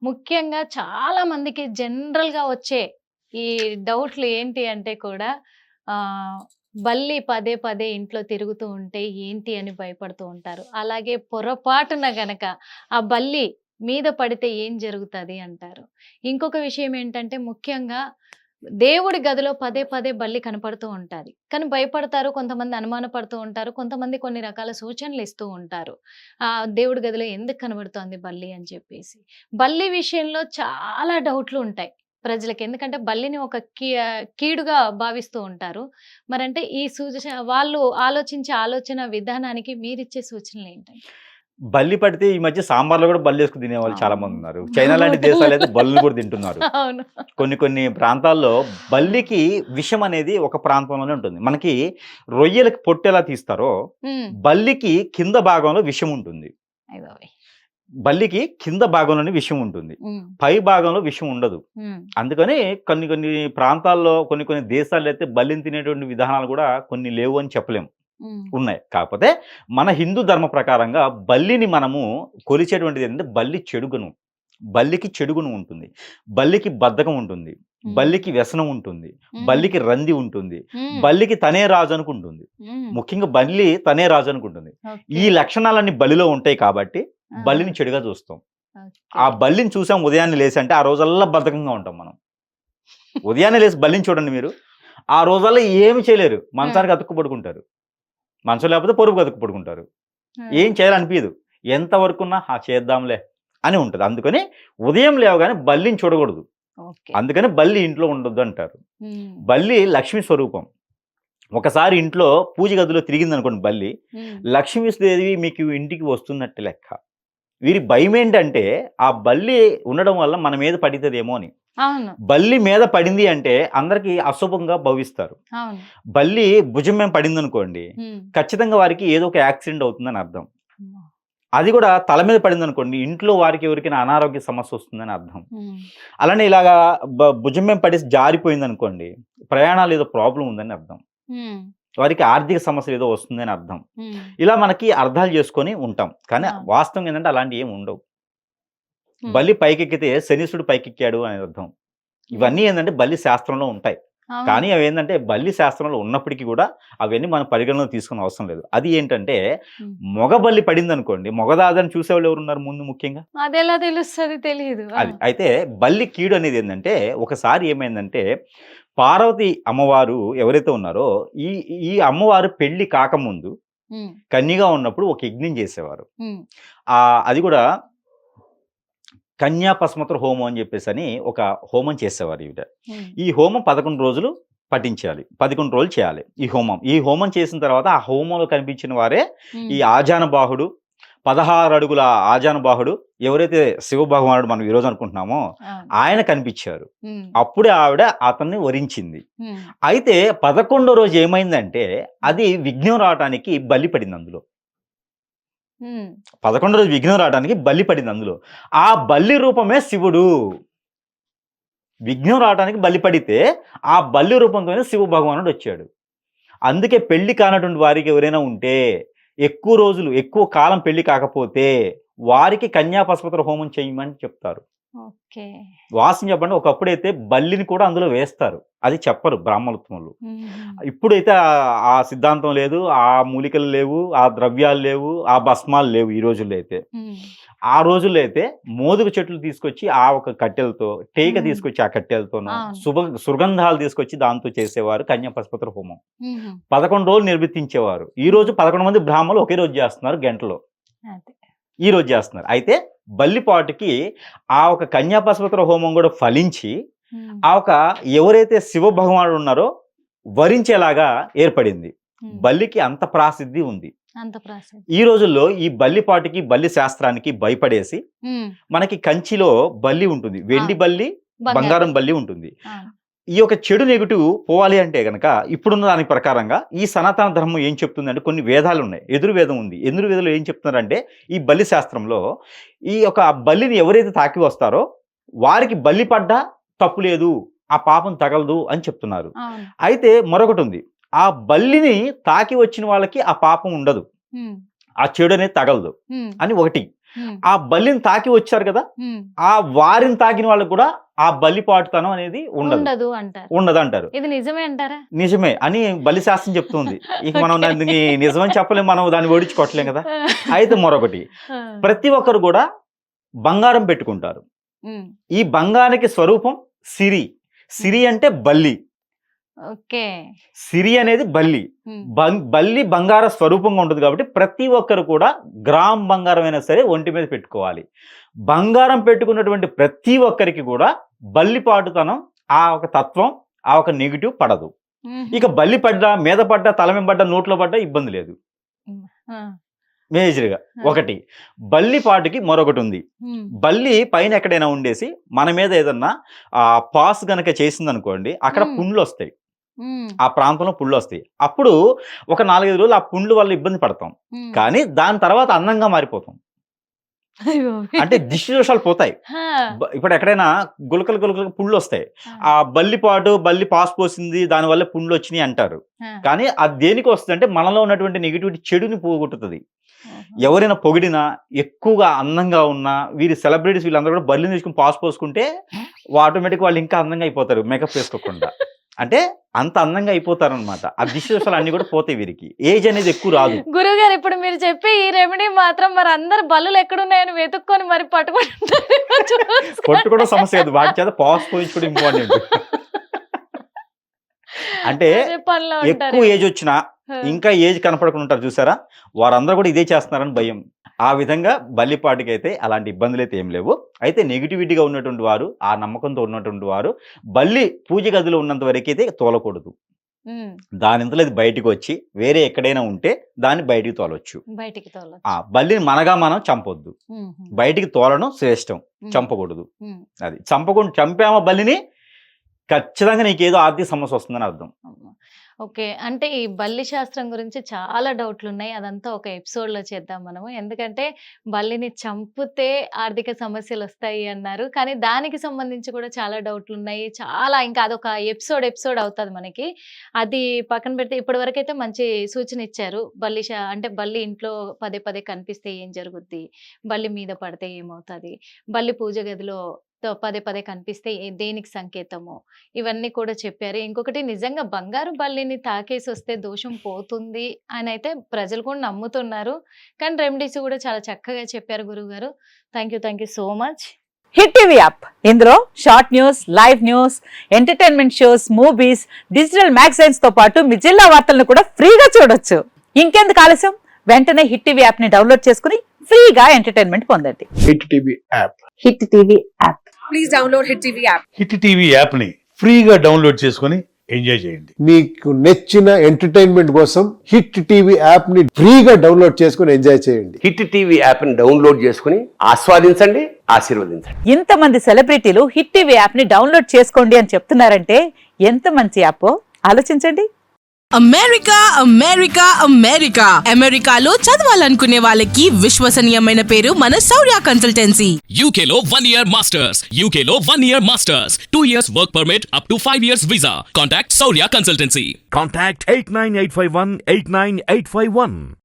ముఖ్యంగా చాలా మందికి జనరల్‌గా వచ్చే ఈ డౌట్‌లు ఏంటి అంటే కూడా ఆహ్, బల్లి పదే పదే ఇంట్లో తిరుగుతూ ఉంటే ఏంటి అని భయపడుతూ ఉంటారు. అలాగే పొరపాటున గనక ఆ బల్లి మీద పడితే ఏం జరుగుతది అంటారు. ఇంకొక విషయం ఏంటంటే ముఖ్యంగా దేవుడి గదిలో పదే పదే బల్లి కనపడుతూ ఉంటది. కానీ భయపడతారు. కొంతమంది అనుమానపడుతూ ఉంటారు. కొంతమంది కొన్ని రకాల సూచనలు ఇస్తూ ఉంటారు. దేవుడి గదిలో ఎందుకు కనబడుతోంది బల్లి అని చెప్పేసి. బల్లి విషయంలో చాలా డౌట్‌లు ఉంటాయి ప్రజలకి. ఎందుకంటే బల్లిని ఒక కీడుగా భావిస్తూ ఉంటారు. మరంటే ఈ వాళ్ళు ఆలోచించే ఆలోచన విధానానికి మీరిచ్చే సూచనలేంటండి? బల్లి పడితే ఈ మధ్య సాంబార్‌లో గూడా బల్లేసుకొని తినేవాళ్ళు చాలా అవును. మందున్నారు. చైనా లాంటి దేశాలైతే బల్లులు గూడా తింటున్నారు. అవును. కొన్ని కొన్ని ప్రాంతాల్లో హ్మ్. బల్లికి విషం అనేది ఒక ప్రాంతంలోనే ఉంటుంది. మనకి రొయ్యలకి పొట్టెలా తీస్తారో, హ్మ్. బల్లికి కింద భాగంలో విషం ఉంటుంది. అయ్య బాబోయ్! బల్లికి కింద భాగంలోనే విషం ఉంటుంది. హ్మ్. పై భాగంలో విషం ఉండదు. హ్మ్. అందుకని కొన్ని కొన్ని ప్రాంతాల్లో కొన్ని కొన్ని దేశాల్లో అయితే బల్లిని తినేటువంటి విధానాలు గూడా కొన్ని లేవు అని చెప్పలేం. హ్మ్. ఉన్నాయి. కాకపోతే మన హిందూ ధర్మ ప్రకారంగా బల్లిని మనము కొలిచేటువంటిదేంటంటే బల్లి చెడుగుణం. బల్లికి చెడుగుణం ఉంటుంది. బల్లికి బద్ధకం ఉంటుంది. హ్మ్. బల్లికి వ్యసనం ఉంటుంది. హ్మ్. బల్లికి రంది ఉంటుంది. హ్మ్. బల్లికి తనే రాజు అనుకుంటుంది. హ్మ్. ముఖ్యంగా బల్లి తనే రాజు అనుకుంటుంది. ఓకే. ఈ లక్షణాలన్నీ బల్లిలో ఉంటాయి కాబట్టి ఆ! బల్లిని చెడుగా చూస్తాం. ఓకే. ఆ బల్లిని చూసాం ఉదయాన్నే లేసంటే ఆ రోజల్లా బద్ధకంగా ఉంటాం మనం. ఉదయాన్నే లేసి బల్లిని చూడండి మీరు. ఆ రోజల్లా ఏమి చేయలేరు. ఆ! మంచానికి అతుక్కు పడుకుంటారు. మంచం లేకపోతే పరుపుకి అతుక్కు పడుకుంటారు. ఆ! ఏం చేయాలనిపియదు. ఎంత వరకున్నా చేద్దాంలే అని ఉంటది. అందుకని ఉదయం లేవగానే బల్లిని చూడకూడదు. ఓకే. అందుకని బల్లి ఇంట్లో ఉండొద్దంటారు. హ్మ్. బల్లి లక్ష్మి స్వరూపం. ఒకసారి ఇంట్లో పూజ గదిలో తిరిగిందనుకోండి బల్లి, హ్మ్. లక్ష్మీదేవి మీకు ఇంటికి వస్తున్నట్టు లెక్క. వీరి భయమేంటంటే, ఆ బల్లి ఉండడం వల్ల మన మీద పడితదేమో అని. అవును. బల్లి మీద పడింది అంటే అందరికి అశుభంగా భావిస్తారు. అవును. బల్లి భుజం మీద పడిందనుకోండి, హ్మ్. ఖచ్చితంగా వారికి ఏదో ఒక యాక్సిడెంట్ అవుతుందని అర్థం. అమ్మో! అది గూడా తల మీద పడిందనుకోండి, ఇంట్లో వారికి ఎవరికైనా అనారోగ్య సమస్యొస్తుందని అర్థం. హ్మ్. అలానే ఇలాగా భుజం మీద పడేసి జారిపోయిందనుకోండి, ప్రయాణాలు ఏదో ప్రాబ్లమ్ ఉందని అర్థం. హ్మ్. వారికి ఆర్థిక సమస్యలు ఏదో వస్తుందని అర్థం. హ్మ్. ఇలా మనకి అర్థాలు చేసుకొని ఉంటాం. కానీ ఆ! వాస్తవం ఏందంటే అలాంటియేమి ఉండవు. హ్మ్. బల్లి పైకెక్కితే శనీశ్వరుడు పైకెక్కాడు అని అర్థం. హ్మ్. ఇవన్నీ ఏందంటే బల్లి శాస్త్రంలో ఉంటాయి. అవును. కానీ అవేందంటే బల్లి శాస్త్రంలో ఉన్నప్పటికి గూడా అవన్నీ మనం పరిగణనలోకి తీసుకునే అవసరం లేదు. అది ఏంటంటే హ్మ్. మగ బల్లి పడిందనుకోండి, మగదాదని చూసేవాళ్ళు ఎవరున్నారు ముందు ముఖ్యంగా? అదెలా తెలుస్తది తెలీదు. ఆ! అది. అయితే బల్లి కీడు అనేదేందంటే ఒకసారి ఏమైందంటే పార్వతి అమ్మవారు ఎవరైతే ఉన్నారో ఈ ఈ అమ్మవారు పెళ్లి కాకముందు హ్మ్. కన్యగా ఉన్నప్పుడు ఒక యజ్ఞం చేసేవారు. హ్మ్. అది గూడా కన్యా పస్మతుర హోమం అని జెప్పేసని ఒక హోమం చేసేవారు ఈవిడ. హ్మ్. ఈ హోమం 11 రోజులు పఠించాలి. 11 రోజులు చేయాలి ఈ హోమం. ఈ హోమం చేసిన తర్వాత ఆ హోమంలో కనిపించిన వారే ఈ హ్మ్. ఆజానుబాహుడు, 16 అడుగుల ఆజానుబాహుడు ఎవరైతే శివ భగవానుడు మనం ఈరోజు అనుకుంటున్నామో అవును. ఆయన కనిపించారు. హ్మ్. అప్పుడే ఆవిడ అతన్ని వరించింది. హ్మ్. అయితే 11 రోజు ఏమైందంటే అది విఘ్నం రావటానికి బలి పడింది అందులో. హ్మ్. 11 రోజు విఘ్నం రావడానికి బలి పడింది అందులో. ఆ బల్లి రూపమే శివుడు. విఘ్నం రావడానికి బలి పడితే, ఆ బల్లి రూపంతోనే శివ భగవానుడొచ్చాడు. అందుకే పెళ్లి కానటువంటి వారికి ఎవరైనా ఉంటే, ఎక్కువ రోజులు, ఎక్కువ కాలం పెళ్లి కాకపోతే, వారికి కన్యాపస్మతుర హోమం చేయమని చెప్తారు. ఓకే. వాస్తవం చెప్పండి ఒకప్పుడైతే బల్లిని కూడా అందులో వేస్తారు. అది చెప్పరు బ్రాహ్మణోత్తములు. హుహు. ఇప్పుడైతే ఆ సిద్ధాంతం లేదు, ఆ మూలికలు లేవు, ఆ ద్రవ్యాలు లేవు, ఆ భస్మాలు లేవు ఈ రోజుల్లో అయితే. హ్మ్. ఆ రోజుల్లో అయితే మోదుగ చెట్లు తీసుకొచ్చి ఆ ఒక కట్టెలతో, టేక హ్మ్. తీసుకొచ్చి ఆ కట్టెలతోనో, అవును. సుగంధాలు తీసుకొచ్చి దాంతో చేసేవారు కన్యాపస్మతుర హోమం. హుహు. 11 రోజులు నిర్వర్తించేవారు. ఈ హ్మ్. రోజు 11 మంది బ్రాహ్మణులు ఒకే రోజు జేస్తున్నారు గంటలో. అదే. ఈ రోజు జేస్తున్నారు. అయితే బల్లిపాటుకి ఆ ఒక కన్యాపస్మతుర హోమం గూడా ఫలించి, హ్మ్. ఆ ఒక ఎవరైతే శివ భగవానుడు ఉన్నారో వరించేలాగా ఏర్పడింది. హ్మ్. బల్లికి అంత ప్రాసిద్ధి ఉంది. అంత ప్రాసెస్. ఈ రోజుల్లో ఈ బల్లిపాటికి, బల్లి శాస్త్రానికి భయపడేసి హ్మ్. మనకి కంచిలో బల్లి ఉంటుంది. వెండి అవును. బల్లి, బంగారు బంగారం బల్లి. బల్లి ఉంటుంది. అవును. ఈ యొక్క చెడు నెగెటివ్ పోవాలి అంటే గనక ఇప్పుడున్న దాని ప్రకారంగా ఈ సనాతన ధర్మం ఏం చెప్తుందంటే కొన్ని వేదాలున్నాయి. ఎదుర్వేదం ఉంది. ఎదుర్వేదంలో ఏం చెప్తున్నారంటే ఈ బలి శాస్త్రంలో ఈ యొక్క బల్లిని ఎవరైతే తాకి వస్తారో వారికి బలి పడ్డా తప్పు లేదు. ఆ పాపం తగలదు అని చెప్తున్నారు. అవును. అయితే మరొకటుంది. ఆ బల్లిని తాకి వచ్చిన వాళ్ళకి ఆ పాపం ఉండదు. హ్మ్. ఆ చెడనేది తగలదు హ్మ్. అని ఒకటి. ఆ బల్లిని తాకి వచ్చారు కదా, ఆ వారిని తాకిన వాళ్ళకి కూడా ఆ బల్లిపాటుతనం అనేది ఉండదు అంటారు. ఉండదు అంటారు. ఇది నిజమే అంటారా? నిజమే అని బలి శాస్త్రం చెప్తుంది. ఇక మనం దానికి నిజమని చెప్పలేం, మనం దాన్ని ఓడించుకోవట్లేం కదా. అయితే మరొకటి, ప్రతి ఒక్కరు కూడా బంగారం పెట్టుకుంటారు. ఈ బంగారానికి స్వరూపం సిరి. సిరి అంటే బల్లి. ఓకే. సిరి అనేది బల్లి. బల్లి బంగార స్వరూపంగా ఉంటుంది కాబట్టి ప్రతి ఒక్కరు కూడా గ్రామ్ బంగారం అయినా సరే ఒంటి మీద పెట్టుకోవాలి. బంగారం పెట్టుకున్నటువంటి ప్రతి ఒక్కరికి కూడా బల్లిపాటుతనం, ఆ ఒక తత్వం, ఆ ఒక నెగిటివ్ పడదు. ఇక బల్లి పడ్డా, మీద పడ్డా, తల మీద పడ్డా, నోట్లో పడ్డా ఇబ్బంది లేదు మేజర్గా. ఒకటి బల్లిపాటుకి మరొకటి ఉంది. బల్లి పైన ఎక్కడైనా ఉండేసి మన మీద ఏదన్నా పాస్ గనక చేసింది అనుకోండి, అక్కడ పుండ్లు వస్తాయి, ఆ ప్రాంతంలో పుండ్లు వస్తాయి. అప్పుడు ఒక 4-5 రోజులు ఆ పుండ్లు వల్ల ఇబ్బంది పడతాం, కానీ దాని తర్వాత అందంగా మారిపోతాం. అంటే దిష్టి దోషాలు పోతాయి. ఇప్పుడు ఎక్కడైనా గులకలు పుండ్లు వస్తాయి, ఆ బల్లి పాస్ పోసింది దానివల్ల పుండ్లు వచ్చినాయి అంటారు. కానీ అది దేనికి వస్తుంది అంటే మనలో ఉన్నటువంటి నెగిటివిటీ, చెడుని పోగొట్టుతుంది. ఎవరైనా పొగిడినా, ఎక్కువగా అందంగా ఉన్నా, వీరి సెలబ్రిటీస్ వీళ్ళందరూ కూడా బల్లిని తీసుకుని పాస్ పోసుకుంటే ఆటోమేటిక్ వాళ్ళు ఇంకా అందంగా అయిపోతారు మేకప్ వేసుకోకుండా. అంటే అంత అందంగా అయిపోతారు అనమాట. ఆ దిష్టి దోషాలు అన్ని కూడా పోతాయి వీరికి. ఏజ్ అనేది ఎక్కువ రాదు. గురుగారు, ఇప్పుడు మీరు చెప్పే ఈ రెమెడీ మాత్రం మరి అందరు బల్లులు ఎక్కడున్నాయని వెతుక్కొని మరి పట్టుకోవడం సమస్య కాదు, వాటి చేత పాస్ పోయించుకోవడం ఇంపార్టెంట్. అంటే ఎక్కువ ఏజ్ వచ్చినా ఇంకా ఏజ్ కనపడకుండా ఉంటారు చూసారా, వారందరూ కూడా ఇదే చేస్తున్నారని భయం. ఆ విధంగా బల్లిపాటికి అయితే అలాంటి ఇబ్బందులు అయితే ఏం లేవు. అయితే నెగిటివిటీగా ఉన్నటువంటి వారు, ఆ నమ్మకంతో ఉన్నటువంటి వారు బల్లి పూజ గదిలో ఉన్నంత వరకు అయితే తోలకూడదు. దానింతలో అది బయటకు వచ్చి వేరే ఎక్కడైనా ఉంటే దాన్ని బయటికి తోలొచ్చు. బల్లిని మనగా మనం చంపొద్దు. బయటికి తోలడం శ్రేష్టం, చంపకూడదు. అది చంపామో బల్లిని ఖచ్చితంగా నీకేదో ఆర్థిక సమస్య వస్తుందని అర్థం. ఓకే. అంటే ఈ బల్లి శాస్త్రం గురించి చాలా డౌట్లు ఉన్నాయి. అదంతా ఒక ఎపిసోడ్‌లో చేద్దాం మనము. ఎందుకంటే బల్లిని చంపితే ఆర్థిక సమస్యలు వస్తాయి అన్నారు. కానీ దానికి సంబంధించి కూడా చాలా డౌట్లు ఉన్నాయి. చాలా ఇంకా అదొక ఎపిసోడ్ అవుతది మనకి. అది పక్కన పెడితే ఇప్పటివరకైతే మంచి సూచన ఇచ్చారు. అంటే బల్లి ఇంట్లో పదే పదే కనిపిస్తే ఏం జరుగుద్ది? బల్లి మీద పడితే ఏమవుతది? బల్లి పూజ గదిలో పదే పదే కనిపిస్తే దేనికి సంకేతము? ఇవన్నీ కూడా చెప్పారు. ఇంకొకటి, నిజంగా బంగారు బల్లిని తాకేసి వస్తే దోషం పోతుంది అని అయితే ప్రజలు కూడా నమ్ముతున్నారు. కానీ రెమెడీస్ కూడా చాలా చక్కగా చెప్పారు గురువుగారు. Thank you so much. Hit TV app, ఇందులో short news, live news, entertainment shows, movies, digital magazines తో పాటు మీ జిల్లా వార్తలను కూడా ఫ్రీగా చూడొచ్చు. ఇంకెందుకు ఆలస్యం, వెంటనే హిట్ టీవీ యాప్ ని డౌన్లోడ్ చేసుకుని ఫ్రీగా ఎంటర్టైన్మెంట్ పొందండి. Hit TV app. Hit TV app. Please download hit TV app. Hit TV app ని ఫ్రీగా డౌన్లోడ్ చేసుకుని ఎంజాయ్ చేయండి. మీకు నచ్చిన ఎంటర్టైన్మెంట్ కోసం హిట్ టీవీ యాప్ ని ఫ్రీగా డౌన్లోడ్ చేసుకుని ఎంజాయ్ చేయండి. హిట్ టీవీ యాప్ ని డౌన్లోడ్ చేసుకుని ఆస్వాదించండి, ఆశీర్వదించండి. ఇంతమంది సెలబ్రిటీలు హిట్ టీవీ యాప్ ని డౌన్లోడ్ చేసుకోండి అని చెప్తున్నారంటే ఎంత మంచి యాప్ ఆలోచించండి. అమెరికాలో చదవాలనుకునే వాళ్ళకి విశ్వసనీయమైన పేరు మన శౌర్య కన్సల్టెన్సీ. UK లో 1 year masters. 2 years work permit up to 5 years visa. Contact Saurya Consultancy. Contact 89851 89851.